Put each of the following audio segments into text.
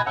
Hello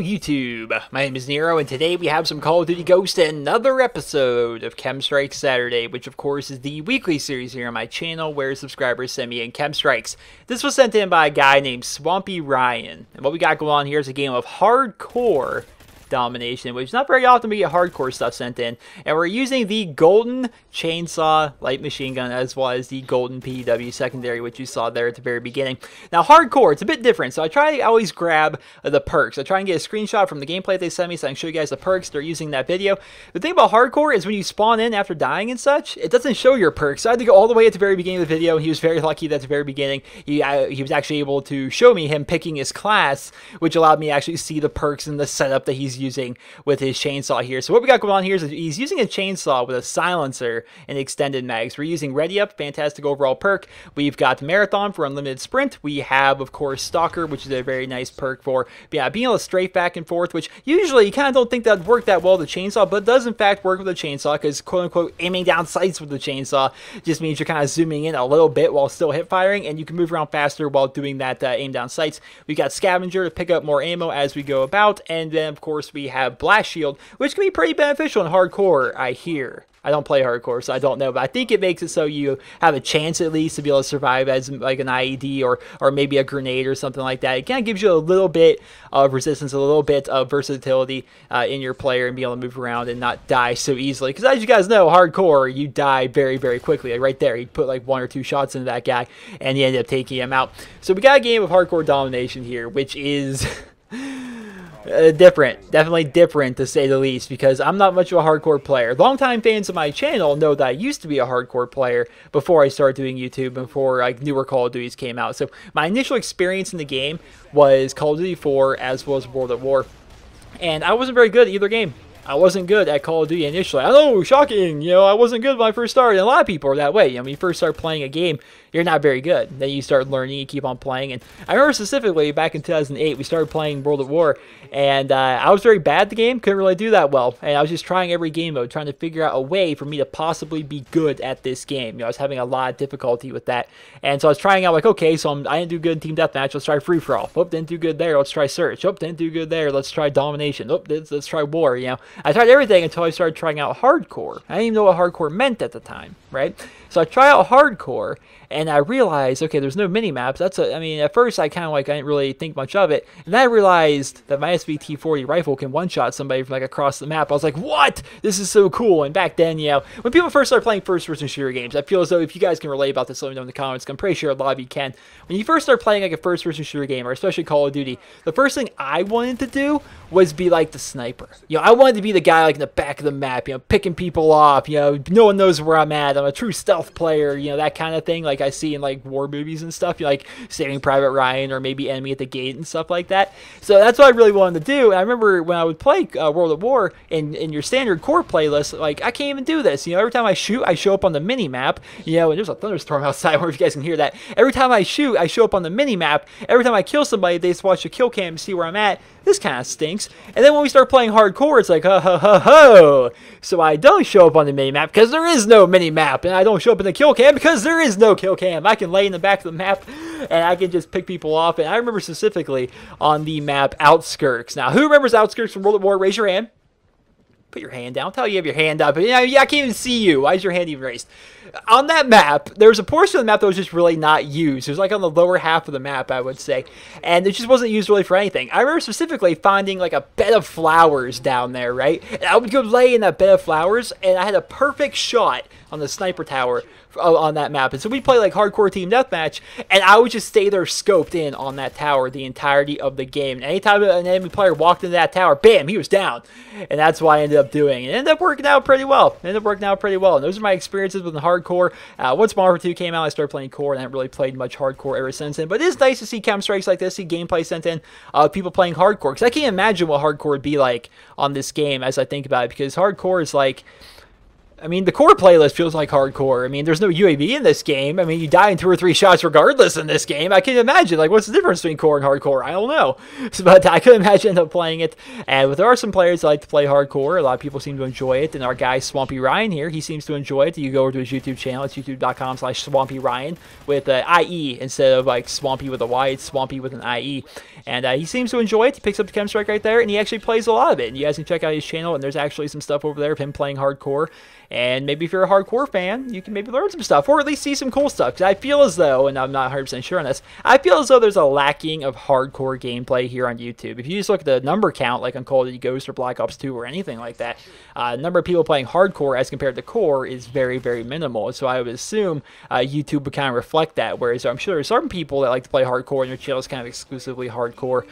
YouTube, my name is Nero, and today we have some Call of Duty Ghosts and another episode of Chem Strikes Saturday, which of course is the weekly series here on my channel where subscribers send me in Chem Strikes. This was sent in by a guy named Swampy Ryan, and what we got going on here is a game of hardcore domination, which is not very often we get hardcore stuff sent in, and we're using the Golden Chainsaw light machine gun as well as the Golden PW secondary, which you saw there at the very beginning. Now hardcore, it's a bit different, so I try to always grab the perks. I try and get a screenshot from the gameplay they sent me so I can show you guys the perks they're using in that video. The thing about hardcore is when you spawn in after dying and such, it doesn't show your perks. So I had to go all the way at the very beginning of the video. He was very lucky that at the very beginning he was actually able to show me him picking his class, which allowed me to actually see the perks and the setup that he's using with his chainsaw here. So what we got going on here is he's using a chainsaw with a silencer and extended mags. We're using Ready Up, fantastic overall perk. We've got Marathon for unlimited sprint. We have, of course, Stalker, which is a very nice perk for being able to strafe back and forth, which usually you kind of don't think that would work that well with the chainsaw, but it does in fact work with the chainsaw because quote-unquote aiming down sights with the chainsaw just means you're kind of zooming in a little bit while still hip firing, and you can move around faster while doing that aim down sights. We got Scavenger to pick up more ammo as we go about, and then of course we have Blast Shield, which can be pretty beneficial in hardcore, I hear. I don't play hardcore, so I don't know, but I think it makes it so you have a chance at least to be able to survive as like an IED or maybe a grenade or something like that. It kind of gives you a little bit of resistance, a little bit of versatility in your player and be able to move around and not die so easily. Because as you guys know, hardcore, you die very, very quickly. Like right there, he put like 1 or 2 shots into that guy and he ended up taking him out. So we got a game of hardcore domination here, which is definitely different to say the least, because I'm not much of a hardcore player. Longtime fans of my channel know that I used to be a hardcore player before I started doing YouTube, before like newer Call of Duties came out. So my initial experience in the game was Call of Duty 4 as well as World at War, and I wasn't very good at either game. I wasn't good at Call of Duty initially. I know, shocking, you know, I wasn't good when I first started. And a lot of people are that way. You know, when you first start playing a game, you're not very good. Then you start learning, you keep on playing. And I remember specifically back in 2008, we started playing World at War, and I was very bad at the game, couldn't really do that well. And I was just trying every game mode, trying to figure out a way for me to possibly be good at this game. You know, I was having a lot of difficulty with that. And so I was trying out like, okay, so I didn't do good in Team Deathmatch, let's try Free-For-All. Oh, didn't do good there, let's try Search. Oh, didn't do good there, let's try Domination. Oh, let's try War, you know. I tried everything until I started trying out hardcore. I didn't even know what hardcore meant at the time, right? So I try out hardcore, and I realized, okay, there's no mini-maps. I mean, at first I kind of like, I didn't really think much of it. And then I realized that my SVT-40 rifle can one-shot somebody from like across the map. I was like, what? This is so cool. And back then, you know, when people first start playing first-person shooter games, I feel as though if you guys can relate about this, let me know in the comments. I'm pretty sure a lot of you can. When you first start playing like a first-person shooter game, or especially Call of Duty, the first thing I wanted to do was be like the sniper. You know, I wanted to be the guy like in the back of the map, you know, picking people off, you know, no one knows where I'm at. I'm a true stealth player, you know, that kind of thing, like I see in like war movies and stuff, you know, like Saving Private Ryan or maybe Enemy at the Gate and stuff like that. So that's what I really wanted to do. And I remember when I would play World at War in your standard core playlist, like I can't even do this. You know, every time I shoot, I show up on the mini map. You know, and there's a thunderstorm outside. I wonder if you guys can hear that. Every time I shoot, I show up on the mini map. Every time I kill somebody, they just watch the kill cam to see where I'm at. This kind of stinks. And then when we start playing hardcore, it's like, ho, ho, ho, ho. So I don't show up on the mini-map because there is no mini-map. And I don't show up in the kill cam because there is no kill cam. I can lay in the back of the map and I can just pick people off. And I remember specifically on the map Outskirts. Now, who remembers Outskirts from World at War? Raise your hand. Put your hand down. Tell you have your hand up. Yeah, I can't even see you. Why is your hand even raised? On that map, there was a portion of the map that was just really not used. It was like on the lower half of the map, I would say. And it just wasn't used really for anything. I remember specifically finding like a bed of flowers down there, right? And I would go lay in that bed of flowers, and I had a perfect shot on the sniper tower on that map. And so we play like hardcore team deathmatch, and I would just stay there scoped in on that tower the entirety of the game. And anytime an enemy player walked into that tower, bam, he was down. And that's what I ended up doing. And it ended up working out pretty well. And those are my experiences with the hardcore. Once Modern Warfare 2 came out, I started playing core, and I haven't really played much hardcore ever since then. But it is nice to see Chem Strikes like this, see gameplay sent in, people playing hardcore. Because I can't imagine what hardcore would be like on this game as I think about it. Because hardcore is like, I mean, the core playlist feels like hardcore. I mean, there's no UAV in this game. I mean, you die in 2 or 3 shots regardless in this game. I can imagine, like, what's the difference between core and hardcore? I don't know. But I could imagine them playing it. And there are some players that like to play hardcore. A lot of people seem to enjoy it. And our guy, Swampy Ryan here, he seems to enjoy it. You go over to his YouTube channel. It's youtube.com/SwampyRyan with IE instead of, like, Swampy with a Y. It's Swampy with an IE. And he seems to enjoy it. He picks up the Chemstrike right there, and he actually plays a lot of it. And you guys can check out his channel, and there's actually some stuff over there of him playing hardcore. And maybe if you're a hardcore fan, you can maybe learn some stuff, or at least see some cool stuff. Because I feel as though, and I'm not 100% sure on this, I feel as though there's a lacking of hardcore gameplay here on YouTube. If you just look at the number count, like on Call of Duty Ghosts or Black Ops 2 or anything like that, number of people playing hardcore as compared to core is very, very minimal. So I would assume YouTube would kind of reflect that, whereas I'm sure there's some people that like to play hardcore and their channel is kind of exclusively hardcore,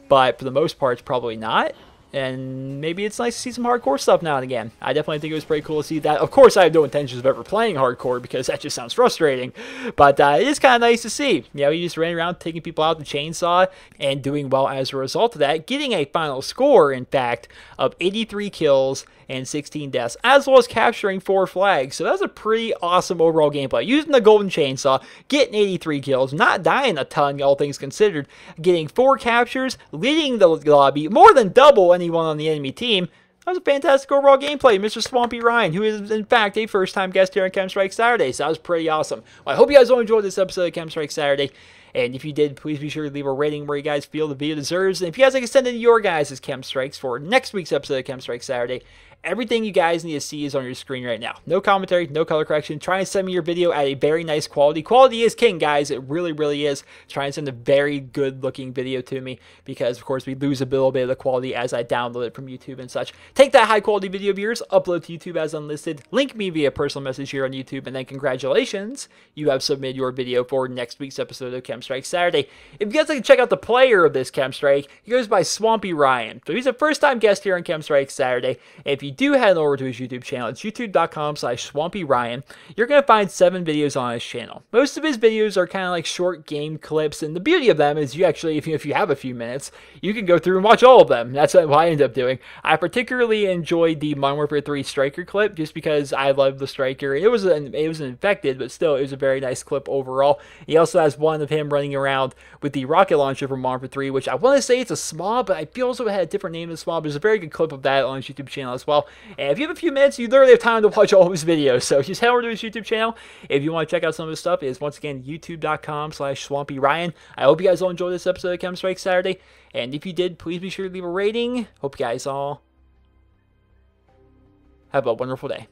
but for the most part, it's probably not. And maybe it's nice to see some hardcore stuff now and again. I definitely think it was pretty cool to see that. Of course, I have no intentions of ever playing hardcore because that just sounds frustrating. But it is kind of nice to see. You know, he just ran around taking people out with the chainsaw and doing well as a result of that. Getting a final score, in fact, of 83 kills and 16 deaths, as well as capturing 4 flags. So that's a pretty awesome overall gameplay. Using the golden chainsaw, getting 83 kills, not dying a ton, all things considered, getting 4 captures, leading the lobby, more than double anyone on the enemy team. That was a fantastic overall gameplay, Mr. Swampy Ryan, who is, in fact, a first-time guest here on Chemstrike Saturday. So that was pretty awesome. Well, I hope you guys all enjoyed this episode of Chemstrike Saturday. And if you did, please be sure to leave a rating where you guys feel the video deserves. And if you guys like to send in your guys' Chemstrikes for next week's episode of Chemstrike Saturday, everything you guys need to see is on your screen right now. No commentary, no color correction. Try and send me your video at a very nice quality. Quality is king, guys. It really, really is. Try and send a very good-looking video to me because, of course, we lose a little bit of the quality as I download it from YouTube and such. Take that high-quality video, viewers, upload to YouTube as unlisted, link me via personal message here on YouTube, and then congratulations, you have submitted your video for next week's episode of Chemstrike Saturday. If you guys like to check out the player of this Chemstrike, he goes by Swampy Ryan. So he's a first-time guest here on Chemstrike Saturday. And if you do head over to his YouTube channel, it's youtube.com/SwampyRyan. You're going to find 7 videos on his channel. Most of his videos are kind of like short game clips, and the beauty of them is you actually, if you have a few minutes, you can go through and watch all of them. That's what I end up doing. I particularly enjoyed the Modern Warfare 3 Striker clip just because I love the Striker. It was an infected, but still, it was a very nice clip overall. He also has one of him running around with the rocket launcher from Modern Warfare 3, which I want to say it's a SMAW, but I feel also it had a different name than SMAW. There's a very good clip of that on his YouTube channel as well. And if you have a few minutes, you literally have time to watch all of his videos. So just head over to his YouTube channel. If you want to check out some of his stuff, it's once again youtube.com/SwampyRyan. I hope you guys all enjoyed this episode of Chemstrike Saturday. And if you did, please be sure to leave a rating. Hope you guys all have a wonderful day.